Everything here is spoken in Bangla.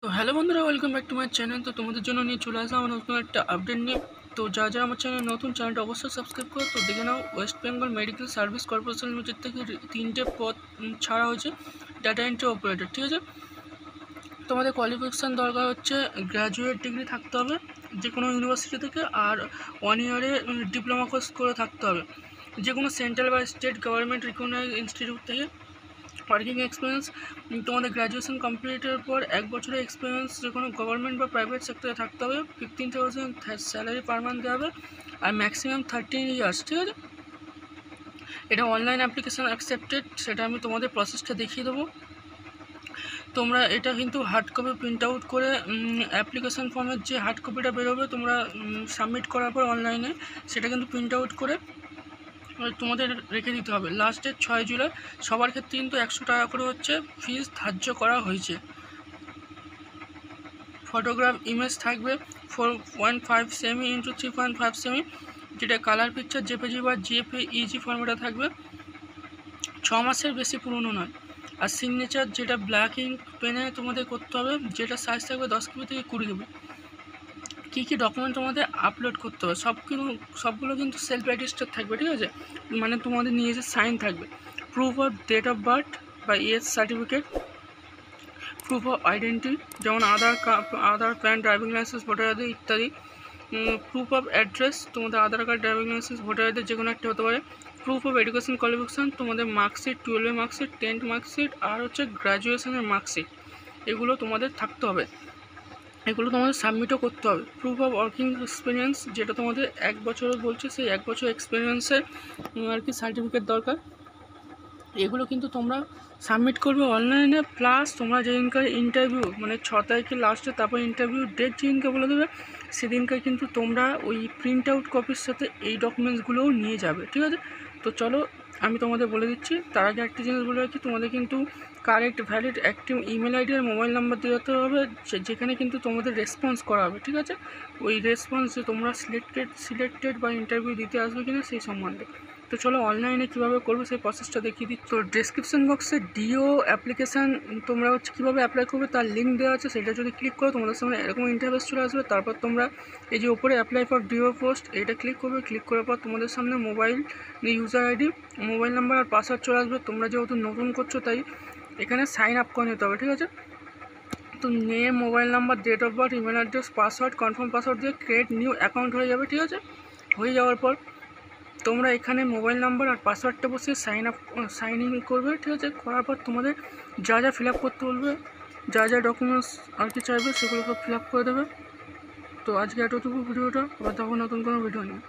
তো হ্যালো বন্ধুরা, welcome back to my channel. তো তোমাদের জন্য নিয়ে চলে আসলাম আমার নতুন একটা আপডেট নিয়ে। তো যারা আমার চ্যানেল নতুন, চ্যানেলটা অবশ্যই সাবস্ক্রাইব করো। তো দেখে নাও, ওয়েস্ট বেঙ্গল মেডিকেল সার্ভিস কর্পোরেশন লিমিটেড থেকে তিনটে পদ ছাড়া হয়েছে ডাটা এন্ট্রি অপারেটর। ঠিক আছে, তোমাদের কোয়ালিফিকেশান দরকার হচ্ছে গ্র্যাজুয়েট ডিগ্রি থাকতে হবে যে কোনো ইউনিভার্সিটি থেকে, আর 1 ইয়ারে ডিপ্লোমা কোর্স করে থাকতে হবে যে কোনো সেন্ট্রাল বা স্টেট গভর্নমেন্ট রিকগনাইজড ইনস্টিটিউট থেকে। ওয়ার্কিং এক্সপিরিয়েন্স, তোমাদের গ্র্যাজুয়েশন কমপ্লিটের পর 1 বছরের এক্সপিরিয়েন্স যে কোনো গভর্নমেন্ট বা প্রাইভেট সেক্টরে থাকতে হবে। 15,000 স্যালারি পার মান্থ দেওয়া হবে, আর ম্যাক্সিমাম 13 ইয়ার্স। ঠিক আছে, এটা অনলাইন অ্যাপ্লিকেশান অ্যাকসেপ্টেড, সেটা আমি তোমাদের প্রসেসটা দেখিয়ে দেবো। তোমরা এটা কিন্তু হার্ড কপি প্রিন্ট আউট করে অ্যাপ্লিকেশান ফর্মের যে হার্ড কপিটা বেরোবে তোমরা সাবমিট করার পর অনলাইনে, সেটা কিন্তু প্রিন্ট আউট করে তোমাদের রেখে দিতে হবে। লাস্ট ডেট 6 জুলাই। সবার ক্ষেত্রে কিন্তু 100 টাকা করে হচ্ছে ফিস ধার্য করা হয়েছে। ফটোগ্রাফ ইমেজ থাকবে 4.5 সেমি ইন্টু 3.5 সেমি, যেটা কালার পিকচার জেপিজি বা জেপিইজি ফর্মেটে থাকবে। 6 মাসের বেশি পুরনো নয়। আর সিগনেচার যেটা ব্ল্যাক ইঙ্ক পেনে তোমাদের করতে হবে, যেটা সাইজ থাকবে 10 কেবি থেকে 20 কেবি। কী কী ডকুমেন্ট তোমাদের আপলোড করতে হবে সবগুলো কিন্তু সেলফ অ্যাটেস্টেড থাকবে। ঠিক আছে, মানে তোমাদের নিজের সাইন থাকবে। Proof of date of birth বা age certificate, proof of identity যেমন Aadhaar PAN, driving licence, voter ID ইত্যাদি। প্রুফ অফ অ্যাড্রেস, তোমাদের Aadhaar card, driving licence, voter ID যে কোনো একটা হতে পারে। প্রুফ অফ এডুকেশন কোয়ালিফিকেশান, তোমাদের মার্কশিট, 12 মার্কশিট, 10th মার্কশিট, আর হচ্ছে গ্র্যাজুয়েশনের মার্কশিট, এগুলো তোমাদের থাকতে হবে। এগুলো তোমাদের সাবমিটও করতে হবে। প্রুফ অফ ওয়ার্কিং এক্সপিরিয়েন্স, যেটা তোমাদের 1 বছরের বলছে, সেই 1 বছর এক্সপিরিয়েন্সের আর কি সার্টিফিকেট দরকার। এগুলো কিন্তু তোমরা সাবমিট করবে অনলাইনে। প্লাস তোমরা যেদিনকার ইন্টারভিউ, মানে 6 তারিখে লাস্টে, তারপর ইন্টারভিউ ডেট যেদিনকে বলে দেবে, সেদিনকে কিন্তু তোমরা ওই প্রিন্ট আউট কপির সাথে এই ডকুমেন্টসগুলোও নিয়ে যাবে। ঠিক আছে, তো চলো আমি তোমাদের বলে দিচ্ছি। তার আগে একটা জিনিস বলে রাখি, তোমাদের কিন্তু correct valid active email ID আর মোবাইল নাম্বার দিতে হবে, যেখানে কিন্তু তোমাদের রেসপন্স করা হবে। ঠিক আছে, ওই রেসপন্স যে তোমরা সিলেক্টেড বা ইন্টারভিউ দিতে আসবে কিনা সেই সম্বন্ধে। তো চলো অনলাইনে কীভাবে করবে সেই প্রসেসটা দেখিয়ে দিই। তো ডেসক্রিপশন বক্সে ডিও অ্যাপ্লিকেশান তোমরা হচ্ছে কীভাবে অ্যাপ্লাই করবে তার লিঙ্ক দেওয়া আছে, সেটা যদি ক্লিক করো তোমাদের সামনে এরকম ইন্টারফেস চলে আসবে। তারপর তোমরা এই যে ওপরে অ্যাপ্লাই ফর ডিও পোস্ট, এটা ক্লিক করবে। ক্লিক করার পর তোমাদের সামনে mobile user ID, mobile number আর পাসওয়ার্ড চলে আসবে। তোমরা যেহেতু নতুন করছো তাই এখানে সাইন আপ করে নিতে হবে। ঠিক আছে, তো name, mobile number, date of birth, email address, password, confirm password দিয়ে ক্রিয়েট নিউ অ্যাকাউন্ট হয়ে যাবে। ঠিক আছে, হয়ে যাওয়ার পর তোমরা এখানে মোবাইল নাম্বার আর পাসওয়ার্ডটা বসিয়ে সাইন ইন করবে। ঠিক আছে, করার পর তোমাদের যা যা ফিল আপ করতে বলবে, যা যা ডকুমেন্টস আর কি চাইবে, সেগুলো সব ফিল আপ করে দেবে। তো আজকে এতটুকু ভিডিওটা, আবার তখন নতুন কোনো ভিডিও নিয়ে।